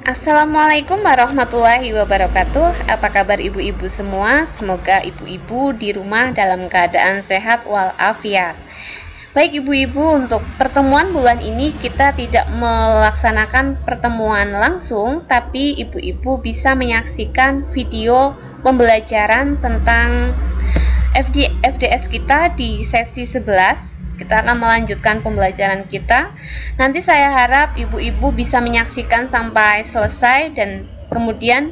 Assalamualaikum warahmatullahi wabarakatuh. Apa kabar ibu-ibu semua? Semoga ibu-ibu di rumah dalam keadaan sehat walafiat. Baik ibu-ibu, untuk pertemuan bulan ini kita tidak melaksanakan pertemuan langsung, tapi ibu-ibu bisa menyaksikan video pembelajaran tentang FDS kita di sesi 11. Kita akan melanjutkan pembelajaran kita. Nanti saya harap ibu-ibu bisa menyaksikan sampai selesai, dan kemudian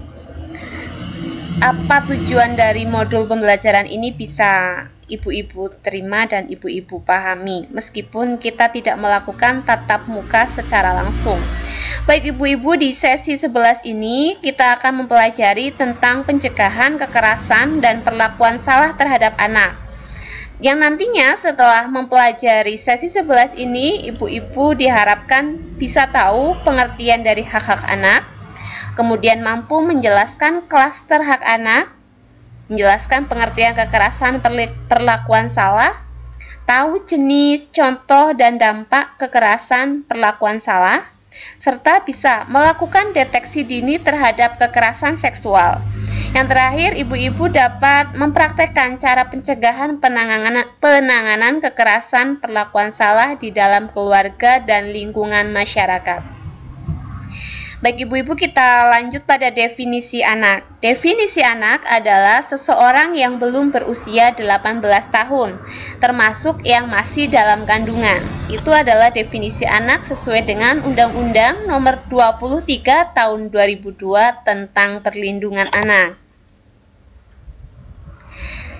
apa tujuan dari modul pembelajaran ini bisa ibu-ibu terima dan ibu-ibu pahami, meskipun kita tidak melakukan tatap muka secara langsung. Baik ibu-ibu, di sesi 11 ini kita akan mempelajari tentang pencegahan kekerasan dan perlakuan salah terhadap anak. Yang nantinya setelah mempelajari sesi 11 ini, ibu-ibu diharapkan bisa tahu pengertian dari hak-hak anak, kemudian mampu menjelaskan klaster hak anak, menjelaskan pengertian kekerasan perlakuan salah, tahu jenis, contoh, dan dampak kekerasan perlakuan salah, serta bisa melakukan deteksi dini terhadap kekerasan seksual. Yang terakhir, ibu-ibu dapat mempraktekkan cara pencegahan penanganan kekerasan perlakuan salah di dalam keluarga dan lingkungan masyarakat. Baik ibu-ibu, kita lanjut pada definisi anak. Definisi anak adalah seseorang yang belum berusia 18 tahun, termasuk yang masih dalam kandungan. Itu adalah definisi anak sesuai dengan Undang-Undang Nomor 23 Tahun 2002 tentang Perlindungan Anak.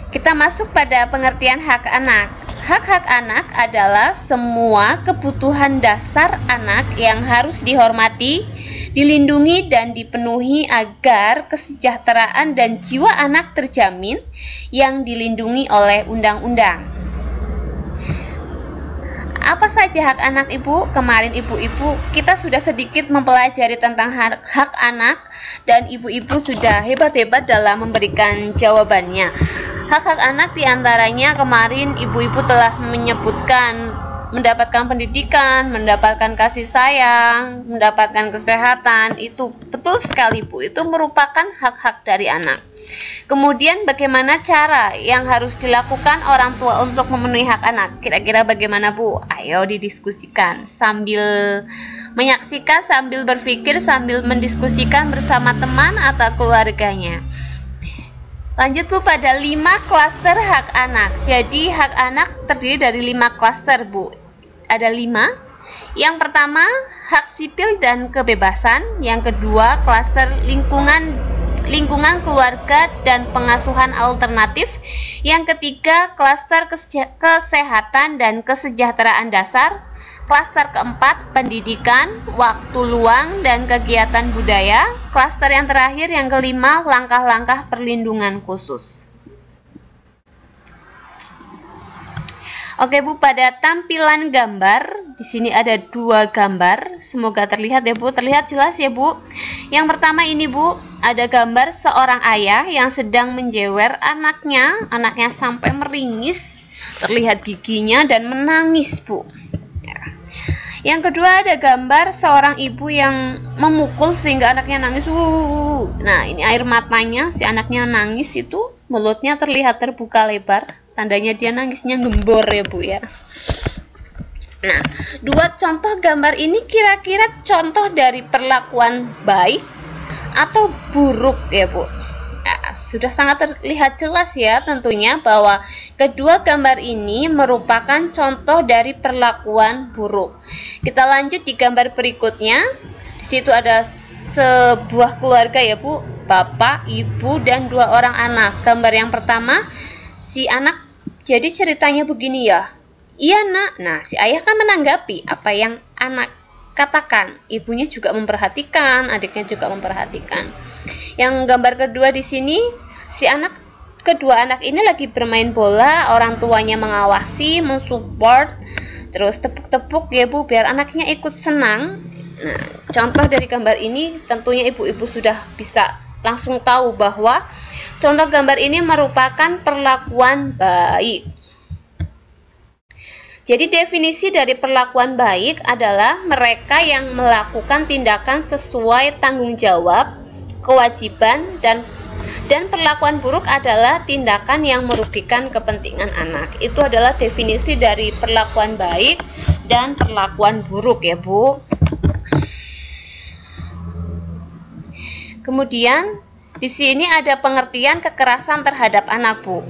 Kita masuk pada pengertian hak anak. Hak-hak anak adalah semua kebutuhan dasar anak yang harus dihormati, dilindungi, dan dipenuhi agar kesejahteraan dan jiwa anak terjamin yang dilindungi oleh undang-undang. Apa saja hak anak ibu? Kemarin ibu-ibu kita sudah sedikit mempelajari tentang hak anak, dan ibu-ibu sudah hebat-hebat dalam memberikan jawabannya. Hak-hak anak diantaranya kemarin ibu-ibu telah menyebutkan mendapatkan pendidikan, mendapatkan kasih sayang, mendapatkan kesehatan. Itu betul sekali Bu, itu merupakan hak-hak dari anak. Kemudian bagaimana cara yang harus dilakukan orang tua untuk memenuhi hak anak? Kira-kira bagaimana Bu? Ayo didiskusikan sambil menyaksikan, sambil berpikir, sambil mendiskusikan bersama teman atau keluarganya. Lanjut Bu pada 5 klaster hak anak. Jadi hak anak terdiri dari 5 klaster Bu. Ada 5. Yang pertama, hak sipil dan kebebasan. Yang kedua, klaster lingkungan keluarga dan pengasuhan alternatif. Yang ketiga, klaster kesehatan dan kesejahteraan dasar. Klaster keempat, pendidikan, waktu luang, dan kegiatan budaya. Klaster yang terakhir, yang kelima, langkah-langkah perlindungan khusus. Oke Bu, pada tampilan gambar, di sini ada 2 gambar. Semoga terlihat ya Bu, terlihat jelas ya Bu. Yang pertama ini Bu, ada gambar seorang ayah yang sedang menjewer anaknya sampai meringis, terlihat giginya dan menangis Bu. Yang kedua ada gambar seorang ibu yang memukul sehingga anaknya nangis. Nah, ini air matanya si anaknya nangis, itu mulutnya terlihat terbuka lebar, tandanya dia nangisnya gembor ya Bu ya. Nah, 2 contoh gambar ini kira-kira contoh dari perlakuan baik atau buruk ya Bu. Nah, sudah sangat terlihat jelas ya tentunya bahwa kedua gambar ini merupakan contoh dari perlakuan buruk. Kita lanjut di gambar berikutnya. Di situ ada sebuah keluarga ya Bu, bapak, ibu, dan 2 orang anak. Gambar yang pertama, si anak, jadi ceritanya begini ya. Iya nak. Nah, si ayah kan menanggapi apa yang anak katakan. Ibunya juga memperhatikan, adiknya juga memperhatikan. Yang gambar kedua di sini, kedua anak ini lagi bermain bola, orang tuanya mengawasi, mensupport, terus tepuk-tepuk ya Bu biar anaknya ikut senang. Nah, contoh dari gambar ini tentunya ibu-ibu sudah bisa langsung tahu bahwa contoh gambar ini merupakan perlakuan baik. Jadi definisi dari perlakuan baik adalah mereka yang melakukan tindakan sesuai tanggung jawab, kewajiban, dan perlakuan buruk adalah tindakan yang merugikan kepentingan anak. Itu adalah definisi dari perlakuan baik dan perlakuan buruk ya Bu. Kemudian di sini ada pengertian kekerasan terhadap anak Bu.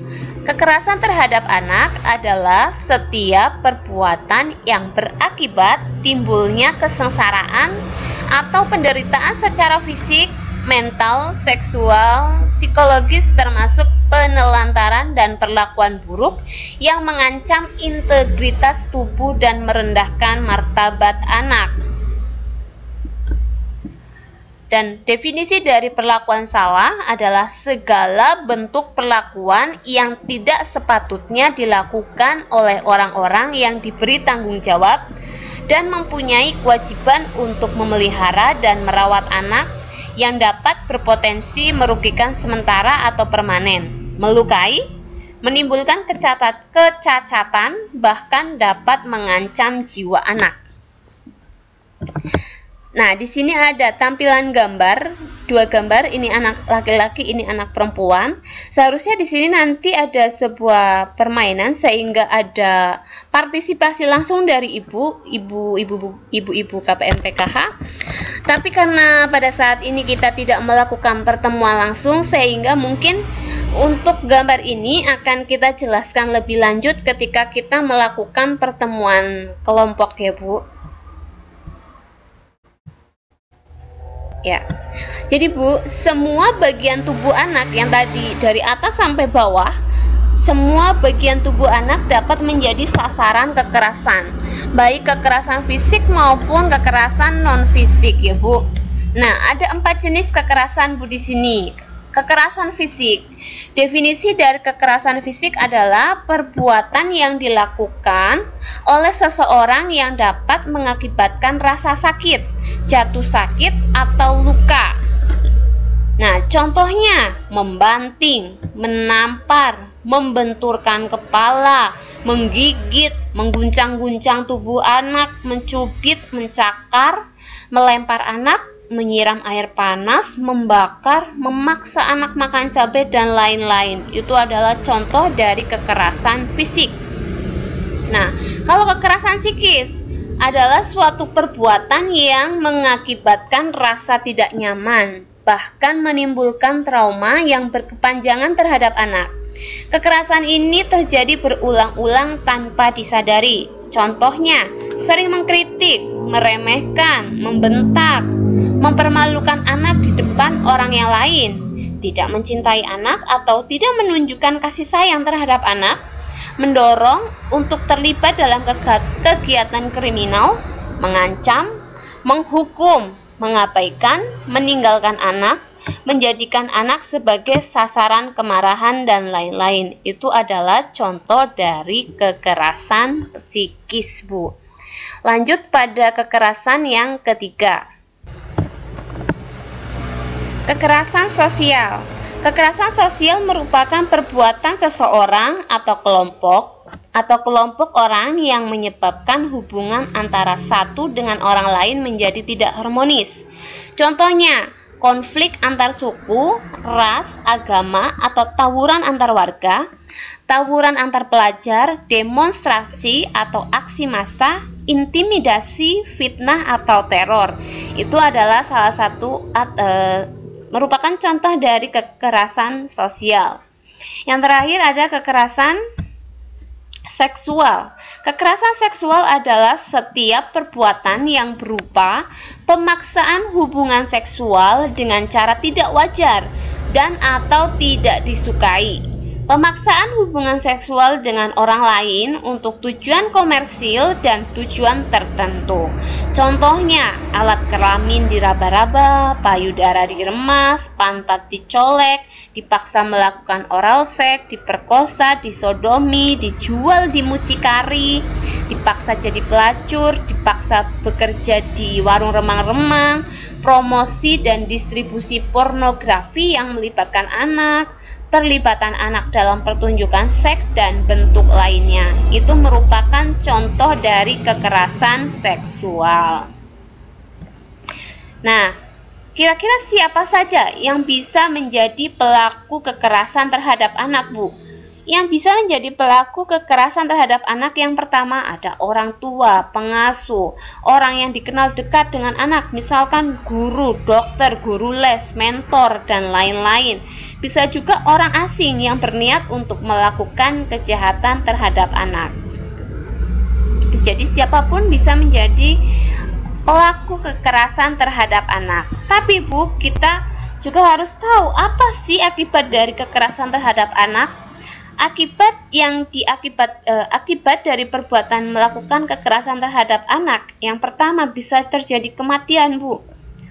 Kekerasan terhadap anak adalah setiap perbuatan yang berakibat timbulnya kesengsaraan atau penderitaan secara fisik, mental, seksual, psikologis, termasuk penelantaran dan perlakuan buruk yang mengancam integritas tubuh dan merendahkan martabat anak. Dan definisi dari perlakuan salah adalah segala bentuk perlakuan yang tidak sepatutnya dilakukan oleh orang-orang yang diberi tanggung jawab dan mempunyai kewajiban untuk memelihara dan merawat anak yang dapat berpotensi merugikan sementara atau permanen, melukai, menimbulkan kecacatan, bahkan dapat mengancam jiwa anak. Nah, di sini ada tampilan gambar, dua gambar, ini anak laki-laki, ini anak perempuan. Seharusnya di sini nanti ada sebuah permainan sehingga ada partisipasi langsung dari ibu-ibu KPM PKH. Tapi karena pada saat ini kita tidak melakukan pertemuan langsung, sehingga mungkin untuk gambar ini akan kita jelaskan lebih lanjut ketika kita melakukan pertemuan kelompok ya Bu. Ya, jadi Bu, semua bagian tubuh anak yang tadi dari atas sampai bawah, semua bagian tubuh anak dapat menjadi sasaran kekerasan, baik kekerasan fisik maupun kekerasan non fisik ya Bu. Nah, ada 4 jenis kekerasan Bu di sini. Kekerasan fisik. Definisi dari kekerasan fisik adalah perbuatan yang dilakukan oleh seseorang yang dapat mengakibatkan rasa sakit, jatuh sakit, atau luka. Nah, contohnya membanting, menampar, membenturkan kepala, menggigit, mengguncang-guncang tubuh anak, mencubit, mencakar, melempar anak, menyiram air panas, membakar, memaksa anak makan cabai, dan lain-lain. Itu adalah contoh dari kekerasan fisik. Nah, kalau kekerasan psikis adalah suatu perbuatan yang mengakibatkan rasa tidak nyaman, bahkan menimbulkan trauma yang berkepanjangan terhadap anak. Kekerasan ini terjadi berulang-ulang tanpa disadari. Contohnya, sering mengkritik, meremehkan, membentak, mempermalukan anak di depan orang yang lain, tidak mencintai anak atau tidak menunjukkan kasih sayang terhadap anak, mendorong untuk terlibat dalam kegiatan kriminal, mengancam, menghukum, mengabaikan, meninggalkan anak, menjadikan anak sebagai sasaran kemarahan, dan lain-lain. Itu adalah contoh dari kekerasan psikis Bu. Lanjut pada kekerasan yang ketiga. Kekerasan sosial. Kekerasan sosial merupakan perbuatan seseorang atau kelompok orang yang menyebabkan hubungan antara satu dengan orang lain menjadi tidak harmonis. Contohnya, konflik antar suku, ras, agama, atau tawuran antar warga, tawuran antar pelajar, demonstrasi atau aksi massa, intimidasi, fitnah, atau teror. Itu adalah salah satu merupakan contoh dari kekerasan sosial. Yang terakhir ada kekerasan seksual. Kekerasan seksual adalah setiap perbuatan yang berupa pemaksaan hubungan seksual dengan cara tidak wajar dan atau tidak disukai. Pemaksaan hubungan seksual dengan orang lain untuk tujuan komersil dan tujuan tertentu. Contohnya, alat kelamin diraba-raba, payudara diremas, pantat dicolek, dipaksa melakukan oral seks, diperkosa, disodomi, dijual di mucikari, dipaksa jadi pelacur, dipaksa bekerja di warung remang-remang, promosi dan distribusi pornografi yang melibatkan anak, perlibatan anak dalam pertunjukan seks dan bentuk lainnya. Itu merupakan contoh dari kekerasan seksual. Nah, kira-kira siapa saja yang bisa menjadi pelaku kekerasan terhadap anak, Bu? Yang bisa menjadi pelaku kekerasan terhadap anak yang pertama ada orang tua, pengasuh, orang yang dikenal dekat dengan anak, misalkan guru, dokter, guru les, mentor, dan lain-lain. Bisa juga orang asing yang berniat untuk melakukan kejahatan terhadap anak. Jadi siapapun bisa menjadi pelaku kekerasan terhadap anak. Tapi Bu, kita juga harus tahu apa sih akibat dari kekerasan terhadap anak? Akibat dari perbuatan melakukan kekerasan terhadap anak, yang pertama bisa terjadi kematian, Bu.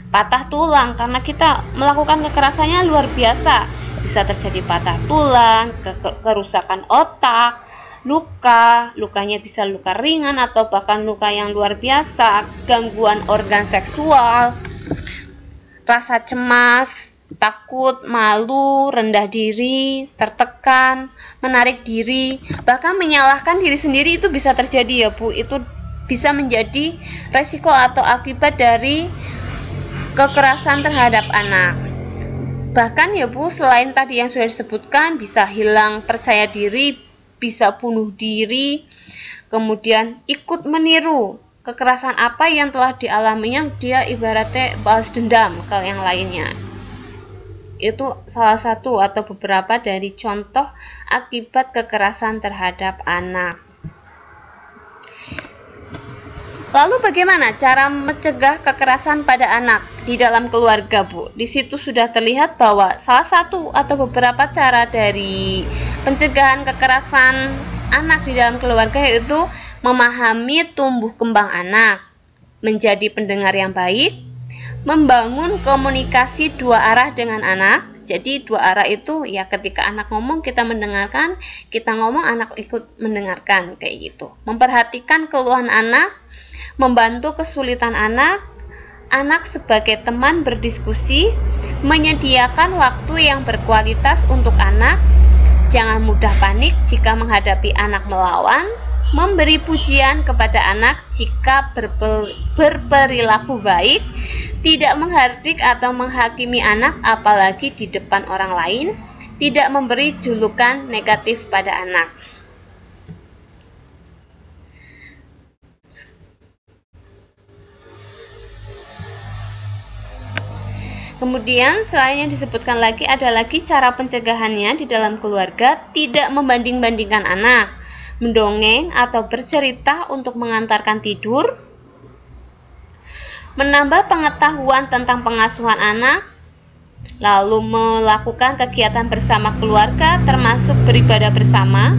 Patah tulang karena kita melakukan kekerasannya luar biasa. Bisa terjadi patah tulang, kerusakan otak, lukanya bisa luka ringan atau bahkan luka yang luar biasa, gangguan organ seksual, rasa cemas, takut, malu, rendah diri, tertekan, menarik diri, bahkan menyalahkan diri sendiri itu bisa terjadi ya Bu. Itu bisa menjadi resiko atau akibat dari kekerasan terhadap anak. Bahkan ya Bu, selain tadi yang sudah disebutkan, bisa hilang percaya diri, bisa bunuh diri, kemudian ikut meniru kekerasan apa yang telah dialaminya, dia ibaratnya balas dendam ke yang lainnya. Itu salah satu atau beberapa dari contoh akibat kekerasan terhadap anak. Lalu bagaimana cara mencegah kekerasan pada anak di dalam keluarga, Bu? Di situ sudah terlihat bahwa salah satu atau beberapa cara dari pencegahan kekerasan anak di dalam keluarga yaitu memahami tumbuh kembang anak, menjadi pendengar yang baik, membangun komunikasi dua arah dengan anak. Jadi dua arah itu ya ketika anak ngomong kita mendengarkan, kita ngomong anak ikut mendengarkan, kayak gitu. Memperhatikan keluhan anak, membantu kesulitan anak sebagai teman berdiskusi, menyediakan waktu yang berkualitas untuk anak, jangan mudah panik jika menghadapi anak melawan, memberi pujian kepada anak jika berperilaku baik, tidak menghardik atau menghakimi anak apalagi di depan orang lain, tidak memberi julukan negatif pada anak. Kemudian selain yang disebutkan lagi ada lagi cara pencegahannya di dalam keluarga, tidak membanding-bandingkan anak, mendongeng atau bercerita untuk mengantarkan tidur, menambah pengetahuan tentang pengasuhan anak, lalu melakukan kegiatan bersama keluarga termasuk beribadah bersama,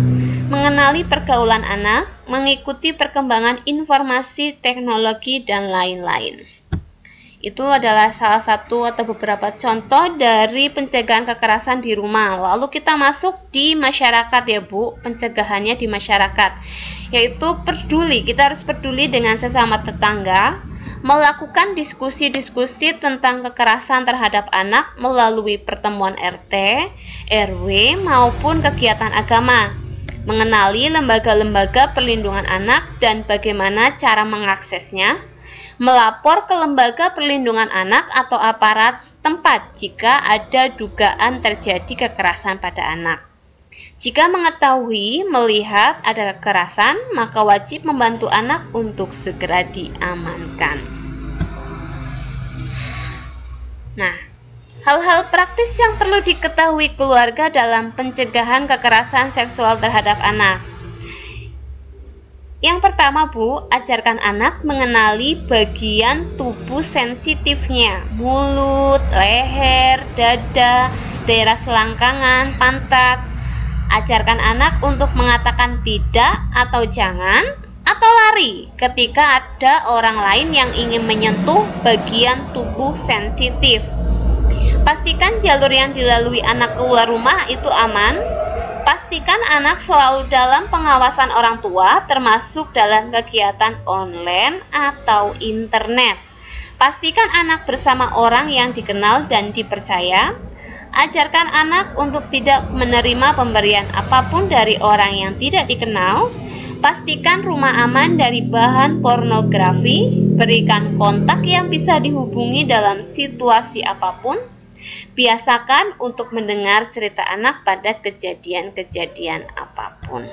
mengenali pergaulan anak, mengikuti perkembangan informasi, teknologi, dan lain-lain. Itu adalah salah satu atau beberapa contoh dari pencegahan kekerasan di rumah. Lalu kita masuk di masyarakat ya Bu, pencegahannya di masyarakat, yaitu peduli. Kita harus peduli dengan sesama tetangga, melakukan diskusi-diskusi tentang kekerasan terhadap anak melalui pertemuan RT, RW, maupun kegiatan agama, mengenali lembaga-lembaga perlindungan anak dan bagaimana cara mengaksesnya, melapor ke lembaga perlindungan anak atau aparat setempat jika ada dugaan terjadi kekerasan pada anak. Jika mengetahui, melihat ada kekerasan, maka wajib membantu anak untuk segera diamankan. Nah, hal-hal praktis yang perlu diketahui keluarga dalam pencegahan kekerasan seksual terhadap anak. Yang pertama Bu, ajarkan anak mengenali bagian tubuh sensitifnya, mulut, leher, dada, daerah selangkangan, pantat. Ajarkan anak untuk mengatakan tidak atau jangan atau lari ketika ada orang lain yang ingin menyentuh bagian tubuh sensitif. Pastikan jalur yang dilalui anak keluar rumah itu aman. Pastikan anak selalu dalam pengawasan orang tua, termasuk dalam kegiatan online atau internet. Pastikan anak bersama orang yang dikenal dan dipercaya. Ajarkan anak untuk tidak menerima pemberian apapun dari orang yang tidak dikenal. Pastikan rumah aman dari bahan pornografi. Berikan kontak yang bisa dihubungi dalam situasi apapun. Biasakan untuk mendengar cerita anak pada kejadian-kejadian apapun.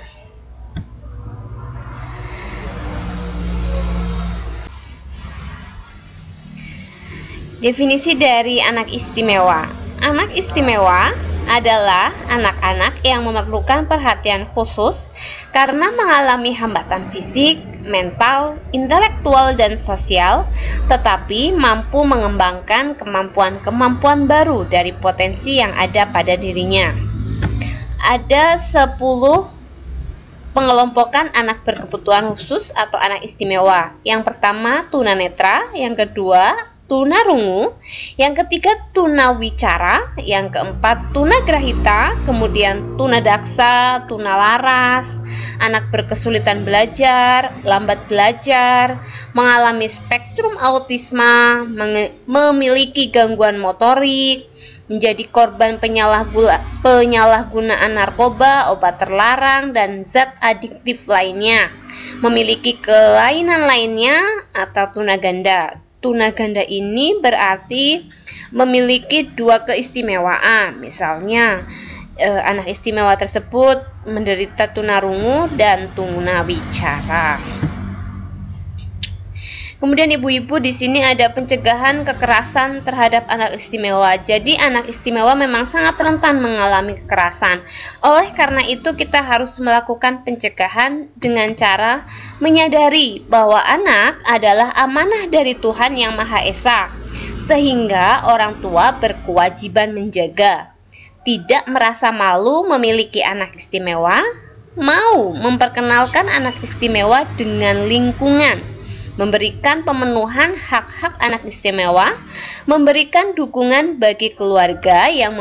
Definisi dari anak istimewa. Anak istimewa adalah anak-anak yang memerlukan perhatian khusus karena mengalami hambatan fisik, mental, intelektual, dan sosial, tetapi mampu mengembangkan kemampuan-kemampuan baru dari potensi yang ada pada dirinya. Ada 10 pengelompokan anak berkebutuhan khusus atau anak istimewa. Yang pertama, tunanetra. Yang kedua, tunarungu. Yang ketiga, tunawicara. Yang keempat, tunagrahita. Kemudian tunadaksa, tunalaras. Anak berkesulitan belajar, lambat belajar, mengalami spektrum autisma, memiliki gangguan motorik, menjadi korban penyalahgunaan narkoba, obat terlarang, dan zat adiktif lainnya, memiliki kelainan lainnya, atau tunaganda. Tunaganda ini berarti memiliki 2 keistimewaan. Misalnya, anak istimewa tersebut menderita tunarungu dan tunawicara. Kemudian ibu-ibu di sini ada pencegahan kekerasan terhadap anak istimewa. Jadi anak istimewa memang sangat rentan mengalami kekerasan. Oleh karena itu kita harus melakukan pencegahan dengan cara menyadari bahwa anak adalah amanah dari Tuhan Yang Maha Esa, sehingga orang tua berkewajiban menjaga. Tidak merasa malu memiliki anak istimewa, mau memperkenalkan anak istimewa dengan lingkungan, memberikan pemenuhan hak-hak anak istimewa, memberikan dukungan bagi keluarga yang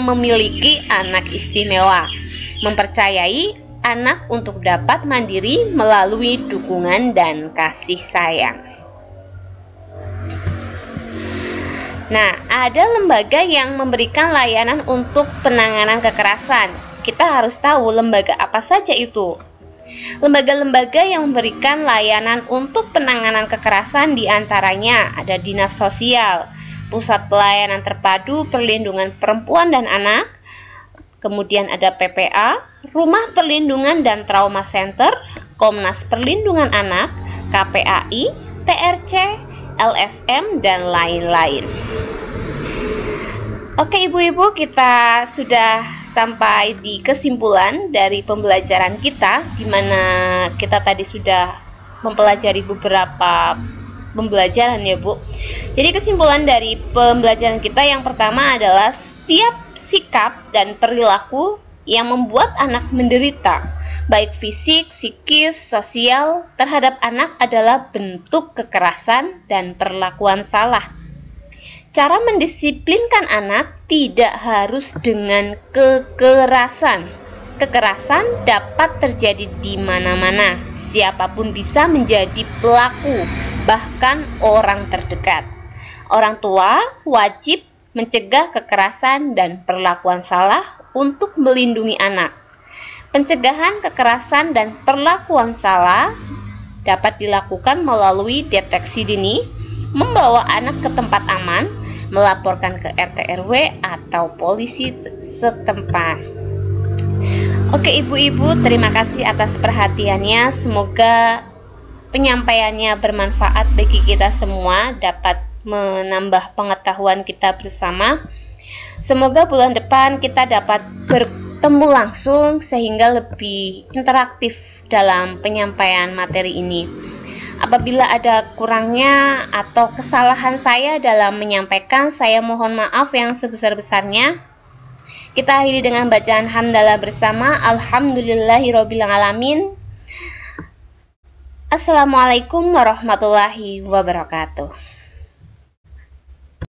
memiliki anak istimewa, mempercayai anak untuk dapat mandiri melalui dukungan dan kasih sayang. Nah, ada lembaga yang memberikan layanan untuk penanganan kekerasan. Kita harus tahu lembaga apa saja itu. Lembaga-lembaga yang memberikan layanan untuk penanganan kekerasan diantaranya ada Dinas Sosial, Pusat Pelayanan Terpadu Perlindungan Perempuan dan Anak, kemudian ada PPA, Rumah Perlindungan dan Trauma Center, Komnas Perlindungan Anak, KPAI, TRC, LSM, dan lain-lain. Oke ibu-ibu, kita sudah sampai di kesimpulan dari pembelajaran kita, di mana kita tadi sudah mempelajari beberapa pembelajaran ya Bu. Jadi kesimpulan dari pembelajaran kita yang pertama adalah setiap sikap dan perilaku yang membuat anak menderita, baik fisik, psikis, sosial, terhadap anak adalah bentuk kekerasan dan perlakuan salah. Cara mendisiplinkan anak tidak harus dengan kekerasan. Kekerasan dapat terjadi di mana-mana. Siapapun bisa menjadi pelaku, bahkan orang terdekat. Orang tua wajib mencegah kekerasan dan perlakuan salah untuk melindungi anak. Pencegahan kekerasan dan perlakuan salah dapat dilakukan melalui deteksi dini, membawa anak ke tempat aman, melaporkan ke RT RW atau polisi setempat. Oke ibu-ibu, terima kasih atas perhatiannya. Semoga penyampaiannya bermanfaat bagi kita semua, dapat menambah pengetahuan kita bersama. Semoga bulan depan kita dapat bertemu langsung sehingga lebih interaktif dalam penyampaian materi ini. Apabila ada kurangnya atau kesalahan saya dalam menyampaikan, saya mohon maaf yang sebesar-besarnya. Kita akhiri dengan bacaan hamdalah bersama. Alhamdulillahirabbil alamin. Assalamualaikum warahmatullahi wabarakatuh.